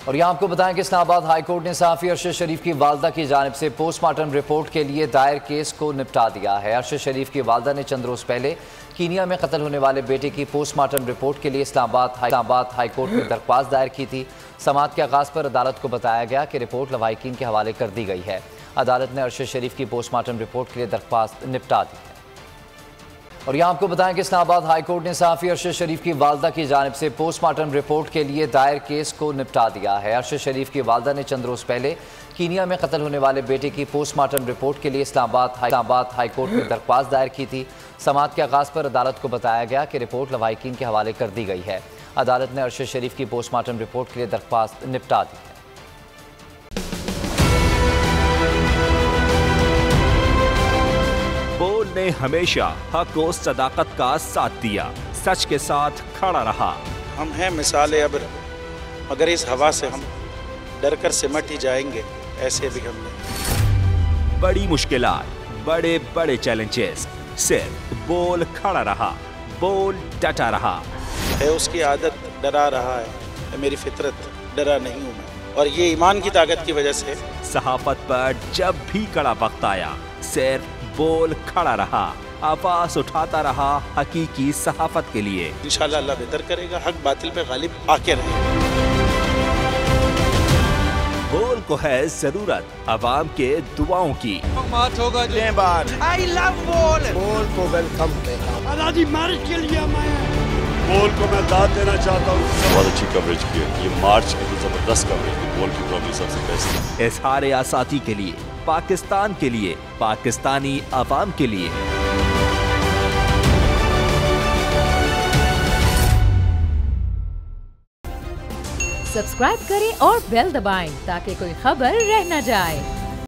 और यहाँ आपको बताएं कि इस्लामाबाद हाई कोर्ट ने सहाफ़ी अरशद शरीफ की वालदा की जानिब से पोस्टमार्टम रिपोर्ट के लिए दायर केस को निपटा दिया है। अरशद शरीफ की वालदा ने चंद रोज़ पहले कीनिया में कत्ल होने वाले बेटे की पोस्टमार्टम रिपोर्ट के लिए इस्लामाबाद हाई कोर्ट में दरख्वास्त दायर की थी। समाअत के आगाज़ पर अदालत को बताया गया कि रिपोर्ट लवाहिकीन के हवाले कर दी गई है। अदालत ने अरशद शरीफ की पोस्टमार्टम रिपोर्ट के लिए दरख्वास्त निपटा दी है। और यहाँ आपको बताएं कि इस्लामाबाद हाई कोर्ट ने सहाफ़ी अरशद शरीफ की वालदा की जानिब से पोस्टमार्टम रिपोर्ट के लिए दायर केस को निपटा दिया है। अरशद शरीफ की वालदा ने चंद रोज़ पहले कीनिया में कत्ल होने वाले बेटे की पोस्टमार्टम रिपोर्ट के लिए इस्लामाबाद हाई कोर्ट में दरख्वास्त दायर की थी। समाअत के आगाज़ पर अदालत को बताया गया कि रिपोर्ट लवाहिकीन के हवाले कर दी गई है। अदालत ने अरशद शरीफ की पोस्टमार्टम रिपोर्ट के लिए दरख्वास्त निपटा दी है। बोल ने हमेशा हक और सदाकत का साथ दिया, सच के साथ खड़ा रहा। हम हैं मिसाल अब्र, मगर इस हवा से हम डर कर सिमट ही जाएंगे, ऐसे भी हम नहीं। बड़ी मुश्किलात, बड़े बड़े चैलेंजेस, सिर्फ बोल खड़ा रहा, बोल डटा रहा। है उसकी आदत डरा रहा है, मेरी फितरत डरा नहीं हूँ मैं, और ये ईमान की ताकत की वजह से। सहाफत पर जब भी कड़ा वक्त आया, सिर्फ बोल खड़ा रहा, आवाज उठाता रहा हकीकी सहाफत के लिए। इंशाअल्लाह अल्लाह बेहतर करेगा, हक बातिल पे गालिब आके रहेगा। बोल को है जरूरत अवाम के दुआओं की। आई लव बोल। बोल को वेलकम आजादी मार्च के लिए मैं बोल को मैं दाद देना चाहता हूँ। बहुत अच्छी कवरेज की है, ये मार्च की तो जबरदस्त कवरेज की, बोल की प्रॉब्लम सबसे बेस्ट। इज़हार आसाती के लिए, पाकिस्तान के लिए, पाकिस्तानी अवाम के लिए। सब्सक्राइब करें और बेल दबाएं ताकि कोई खबर रह न जाए।